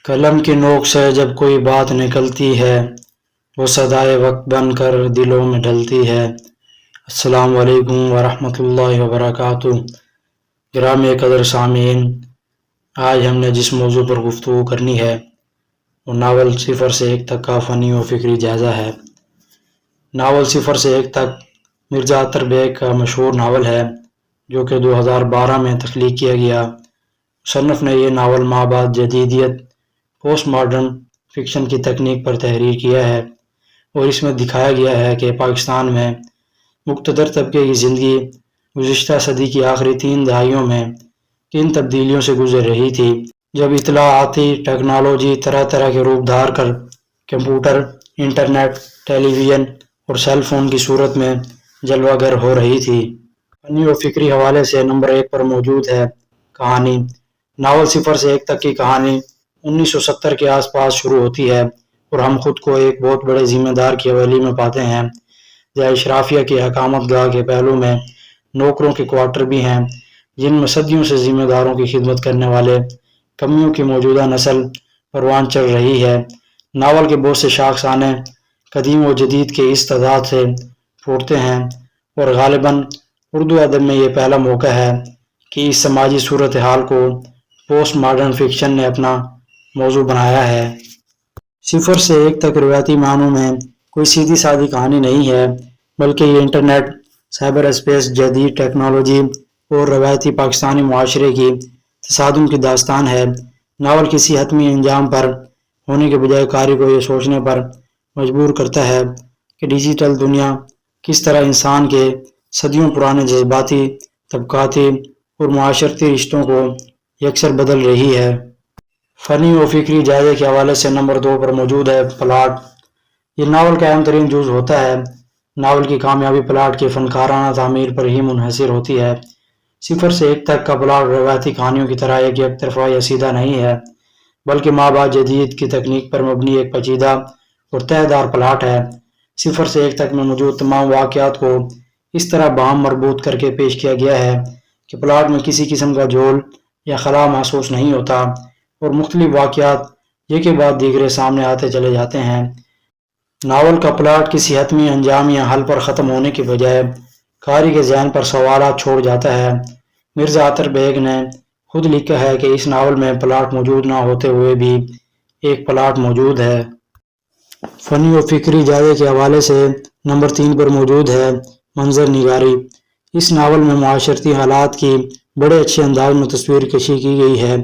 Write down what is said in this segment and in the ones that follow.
قلم کی نوک سے جب کوئی بات نکلتی ہے وہ صدائے وقت بن کر دلوں میں ڈلتی ہے۔ السلام علیکم ورحمۃ اللہ وبرکاتہ۔ گرامی قدر سامعین، آج ہم نے جس موضوع پر گفتگو کرنی ہے وہ ناول صفر سے ایک تک کا فنی و فکری جائزہ ہے۔ ناول صفر سے ایک تک مرزا اطہر بیگ کا مشہور ناول ہے جو کہ 2012 میں تخلیق کیا گیا۔ مصنف نے یہ ناول مابعد جدیدیت پوسٹ ماڈرن فکشن کی تکنیک پر تحریر کیا ہے اور اس میں دکھایا گیا ہے کہ پاکستان میں مقتدر طبقے کی زندگی گزشتہ صدی کی آخری 3 دہائیوں میں کن تبدیلیوں سے گزر رہی تھی جب اطلاعاتی ٹیکنالوجی طرح طرح کے روپ دھار کر کمپیوٹر، انٹرنیٹ، ٹیلی ویژن اور سیل فون کی صورت میں جلوہ گر ہو رہی تھی۔ فنی و فکری حوالے سے نمبر 1 پر موجود ہے کہانی۔ ناول صفر سے ایک تک کی کہانی 1970 کے آس پاس شروع ہوتی ہے اور ہم خود کو ایک بہت بڑے ذمہ دار کی حویلی میں پاتے ہیں جہاں اشرافیہ کے حکامت گاہ کے پہلو میں نوکروں کے کوارٹر بھی ہیں جن میں صدیوں سے ذمہ داروں کی خدمت کرنے والے کمیوں کی موجودہ نسل پروان چڑھ رہی ہے۔ ناول کے بہت سے شاخسانے قدیم و جدید کے اس تضاد سے پھوٹتے ہیں اور غالباً اردو ادب میں یہ پہلا موقع ہے کہ اس سماجی صورتحال کو پوسٹ ماڈرن فکشن نے اپنا موضوع بنایا ہے۔ صفر سے ایک تک روایتی معنوں میں کوئی سیدھی سادی کہانی نہیں ہے بلکہ یہ انٹرنیٹ، سائبر اسپیس، جدید ٹیکنالوجی اور روایتی پاکستانی معاشرے کی تصادم کی داستان ہے۔ ناول کسی حتمی انجام پر ہونے کے بجائے قاری کو یہ سوچنے پر مجبور کرتا ہے کہ ڈیجیٹل دنیا کس طرح انسان کے صدیوں پرانے جذباتی، طبقاتی اور معاشرتی رشتوں کو یکسر بدل رہی ہے۔ فنی و فکری جائزے کے حوالے سے نمبر 2 پر موجود ہے پلاٹ۔ یہ ناول کا اہم ترین جز ہوتا ہے۔ ناول کی کامیابی پلاٹ کی فنکارانہ تعمیر پر ہی منحصر ہوتی ہے۔ صفر سے ایک تک کا پلاٹ روایتی کہانیوں کی طرح ایک یک طرفہ یا سیدھا نہیں ہے بلکہ مابعد جدید کی تکنیک پر مبنی ایک پیچیدہ اور تہہ دار پلاٹ ہے۔ صفر سے ایک تک میں موجود تمام واقعات کو اس طرح باہم مربوط کر کے پیش کیا گیا ہے کہ پلاٹ میں کسی قسم کا جھول یا خلا محسوس نہیں ہوتا اور مختلف واقعات یہ کے بعد دیگرے سامنے آتے چلے جاتے ہیں۔ ناول کا پلاٹ کسی حتمی انجام یا حل پر ختم ہونے کے بجائے قاری کے ذہن پر سوالات چھوڑ جاتا ہے۔ مرزا اطہر بیگ نے خود لکھا ہے کہ اس ناول میں پلاٹ موجود نہ ہوتے ہوئے بھی ایک پلاٹ موجود ہے۔ فنی و فکری جائزے کے حوالے سے نمبر 3 پر موجود ہے منظر نگاری۔ اس ناول میں معاشرتی حالات کی بڑے اچھے انداز میں تصویر کشی کی گئی ہے۔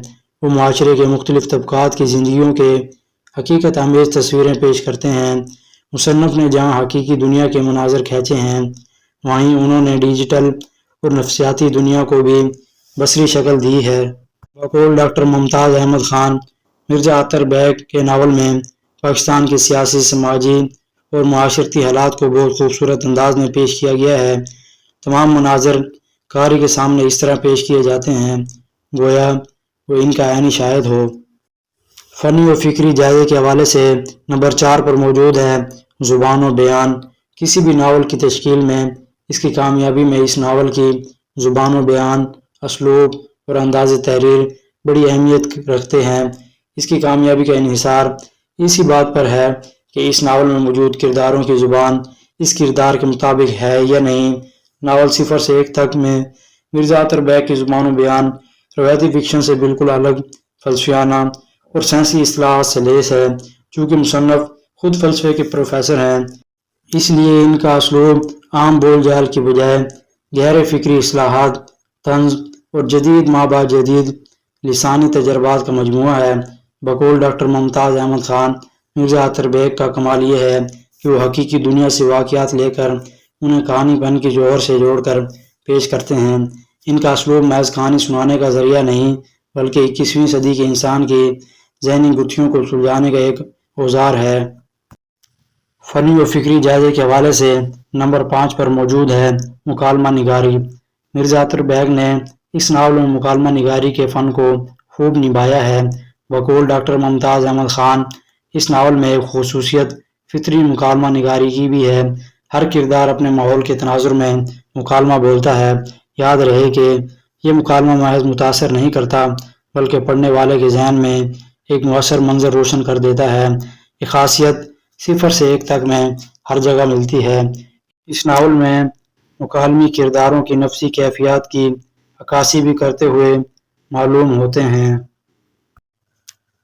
وہ معاشرے کے مختلف طبقات کی زندگیوں کے حقیقت آمیز تصویریں پیش کرتے ہیں۔ مصنف نے جہاں حقیقی دنیا کے مناظر کھینچے ہیں وہیں انہوں نے ڈیجیٹل اور نفسیاتی دنیا کو بھی بصری شکل دی ہے۔ بقول ڈاکٹر ممتاز احمد خان، مرزا اطہر بیگ کے ناول میں پاکستان کے سیاسی، سماجی اور معاشرتی حالات کو بہت خوبصورت انداز میں پیش کیا گیا ہے۔ تمام مناظر قاری کے سامنے اس طرح پیش کیے جاتے ہیں گویا وہ ان کا عینی شاہد ہو۔ فنی و فکری جائزے کے حوالے سے نمبر 4 پر موجود ہے زبان و بیان۔ کسی بھی ناول کی تشکیل میں اس کی کامیابی میں اس ناول کی زبان و بیان، اسلوب اور انداز تحریر بڑی اہمیت رکھتے ہیں۔ اس کی کامیابی کا انحصار اسی بات پر ہے کہ اس ناول میں موجود کرداروں کی زبان اس کردار کے مطابق ہے یا نہیں۔ ناول صفر سے ایک تک میں مرزا اطہر بیگ کی زبان و بیان روایتی فکشن سے بالکل الگ، فلسفیانہ اور سائنسی اصطلاحات سے لیس ہے۔ چونکہ مصنف خود فلسفے کے پروفیسر ہیں اس لیے ان کا اسلوب عام بول چال کی بجائے گہرے فکری اصطلاحات، طنز اور جدید مابعد جدید لسانی تجربات کا مجموعہ ہے۔ بقول ڈاکٹر ممتاز احمد خان، مرزا اطہر بیگ کا کمال یہ ہے کہ وہ حقیقی دنیا سے واقعات لے کر انہیں کہانی بن کے جوہر سے جوڑ کر پیش کرتے ہیں۔ ان کا اسلوب محض کہانی سنانے کا ذریعہ نہیں بلکہ 21ویں صدی کے انسان کی ذہنی گتھیوں کو سلجھانے کا ایک اوزار ہے۔ فنی و فکری جائزے کے حوالے سے نمبر 5 پر موجود ہے مکالمہ نگاری۔ مرزا اطہر بیگ نے اس ناول میں مکالمہ نگاری کے فن کو خوب نبھایا ہے۔ بقول ڈاکٹر ممتاز احمد خان، اس ناول میں ایک خصوصیت فطری مکالمہ نگاری کی بھی ہے۔ ہر کردار اپنے ماحول کے تناظر میں مکالمہ بولتا ہے۔ یاد رہے کہ یہ مکالمہ محض متاثر نہیں کرتا بلکہ پڑھنے والے کے ذہن میں ایک مؤثر منظر روشن کر دیتا ہے۔ یہ خاصیت 0 سے 1 تک میں ہر جگہ ملتی ہے۔ اس ناول میں مکالمی کرداروں کی نفسی کیفیات کی عکاسی بھی کرتے ہوئے معلوم ہوتے ہیں۔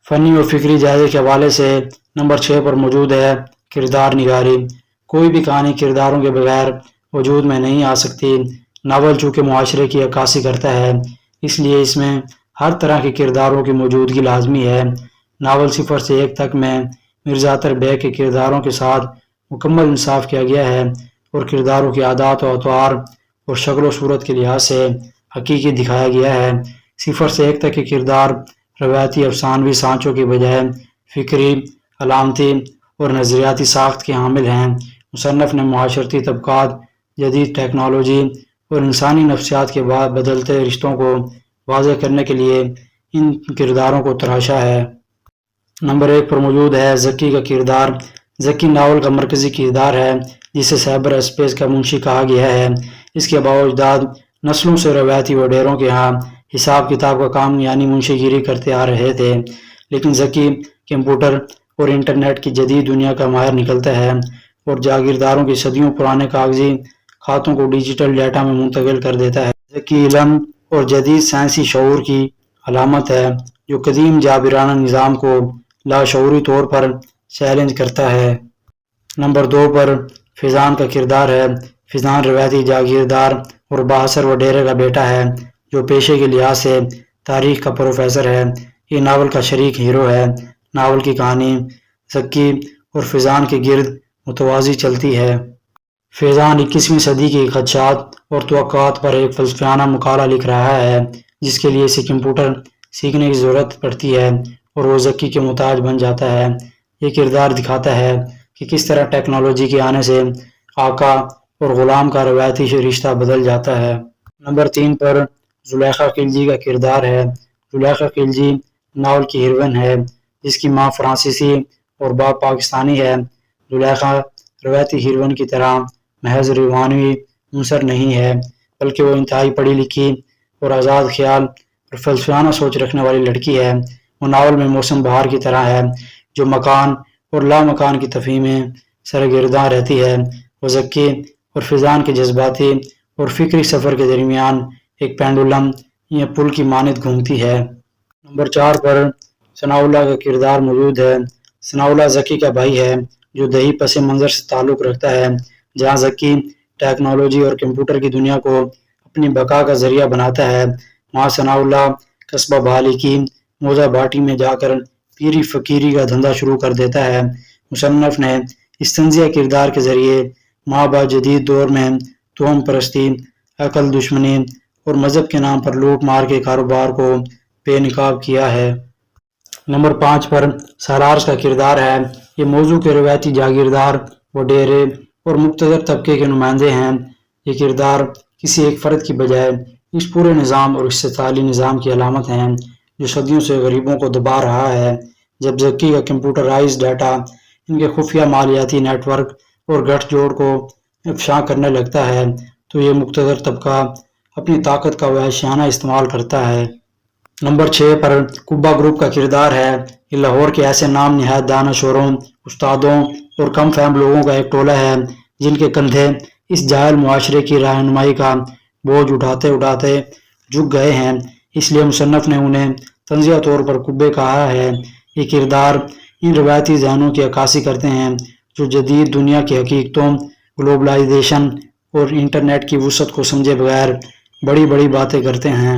فنی اور فکری جائزے کے حوالے سے نمبر 6 پر موجود ہے کردار نگاری۔ کوئی بھی کہانی کرداروں کے بغیر وجود میں نہیں آ سکتی۔ ناول چونکہ معاشرے کی عکاسی کرتا ہے، اس لیے اس میں ہر طرح کے کرداروں کی موجودگی لازمی ہے۔ ناول 0 سے 1 تک میں مرزا اطہر بیگ کے کرداروں کے ساتھ مکمل انصاف کیا گیا ہے اور کرداروں کی عادات و اطوار اور شکل و صورت کے لحاظ سے حقیقی دکھایا گیا ہے۔ 0 سے 1 تک کے کردار روایتی افسانوی سانچوں کی بجائے فکری، علامتی اور نظریاتی ساخت کے حامل ہیں۔ مصنف نے معاشرتی طبقات، جدید ٹیکنالوجی اور انسانی نفسیات کے بعد بدلتے رشتوں کو واضح کرنے کے لیے ان کرداروں کو تراشا ہے۔ نمبر 1 پر موجود ہے زکی کا کردار۔ زکی ناول کا مرکزی کردار ہے، جسے سائبر اسپیس کا منشی کہا گیا ہے۔ اس کے آباء و اجداد نسلوں سے روایتی وڈیروں کے ہاں حساب کتاب کا کام یعنی منشی گیری کرتے آ رہے تھے، لیکن زکی کمپیوٹر اور انٹرنیٹ کی جدید دنیا کا ماہر نکلتا ہے اور جاگیرداروں کی صدیوں پرانے کاغذی خطوں کو ڈیجیٹل ڈیٹا میں منتقل کر دیتا ہے۔ زکی علم اور جدید سائنسی شعور کی علامت ہے، جو قدیم جابرانہ نظام کو لاشعوری طور پر چیلنج کرتا ہے۔ نمبر 2 پر فیضان کا کردار ہے۔ فیضان روایتی جاگیردار اور بااثر وڈیرے کا بیٹا ہے، جو پیشے کے لحاظ سے تاریخ کا پروفیسر ہے۔ یہ ناول کا شریک ہیرو ہے۔ ناول کی کہانی زکی اور فیضان کے گرد متوازی چلتی ہے۔ فیضان 21ویں صدی کی خدشات اور توقعات پر ایک فلسفیانہ مقالہ لکھ رہا ہے، جس کے لیے اسے کمپیوٹر سیکھنے کی ضرورت پڑتی ہے اور وہ زکی کے محتاج بن جاتا ہے۔ یہ کردار دکھاتا ہے کہ کس طرح ٹیکنالوجی کے آنے سے آقا اور غلام کا روایتی رشتہ بدل جاتا ہے۔ نمبر 3 پر زلیخا خلجی کا کردار ہے۔ زلیخا خلجی ناول کی ہیروئن ہے، جس کی ماں فرانسیسی اور باپ پاکستانی ہے۔ زلیخا روایتی ہیروئن کی طرح محض روحانی عنصر نہیں ہے، بلکہ وہ انتہائی پڑھی لکھی اور آزاد خیال اور فلسفیانہ سوچ رکھنے والی لڑکی ہے۔ وہ ناول میں موسم بہار کی طرح ہے، جو مکان اور لا مکان کی تفہیم میں سرگرداں رہتی ہے۔ وہ زکی اور فیضان کے جذباتی اور فکری سفر کے درمیان ایک پینڈولم یا پل کی مانند گھومتی ہے۔ نمبر 4 پر ثناء اللہ کا کردار موجود ہے۔ ثناء اللہ زکی کا بھائی ہے، جو دیہی پس منظر سے تعلق رکھتا ہے، جہاں زکی ٹیکنالوجی اور کمپیوٹر کی دنیا کو اپنی بقا کا ذریعہ بناتا ہے، وہاں ثناء اللہ قصبہ بحالی کی موزہ باٹی میں جا کر پیری فقیری کا دھندا شروع کر دیتا ہے۔ مصنف نے اس طنزیہ کردار کے ذریعے مابعد جدید دور میں توہم پرستی، عقل دشمنی اور مذہب کے نام پر لوٹ مار کے کاروبار کو بے نقاب کیا ہے۔ نمبر 5 پر سالارز کا کردار ہے۔ یہ موضوع کے روایتی جاگیردار، وڈیرے اور مقتدر طبقے کے نمائندے ہیں۔ یہ کردار کسی ایک فرد کی بجائے اس پورے نظام اور استحصالی نظام کی علامت ہیں، جو صدیوں سے غریبوں کو دبا رہا ہے۔ جب زکی کا کمپیوٹرائز ڈیٹا ان کے خفیہ مالیاتی نیٹ ورک اور گٹھ جوڑ کو افشاں کرنے لگتا ہے، تو یہ مقتدر طبقہ اپنی طاقت کا وحشیانہ استعمال کرتا ہے۔ نمبر 6 پر کبا گروپ کا کردار ہے۔ یہ لاہور کے ایسے نام نہاد دانشوروں، استادوں اور کم فہم لوگوں کا ایک ٹولہ ہے، جن کے کندھے اس جاہل معاشرے کی رہنمائی کا بوجھ اٹھاتے اٹھاتے جھک گئے ہیں، اس لیے مصنف نے انہیں طنزیہ طور پر کبے کہا ہے۔ یہ کردار ان روایتی ذہنوں کی عکاسی کرتے ہیں، جو جدید دنیا کی حقیقتوں، گلوبلائزیشن اور انٹرنیٹ کی وسعت کو سمجھے بغیر بڑی بڑی باتیں کرتے ہیں۔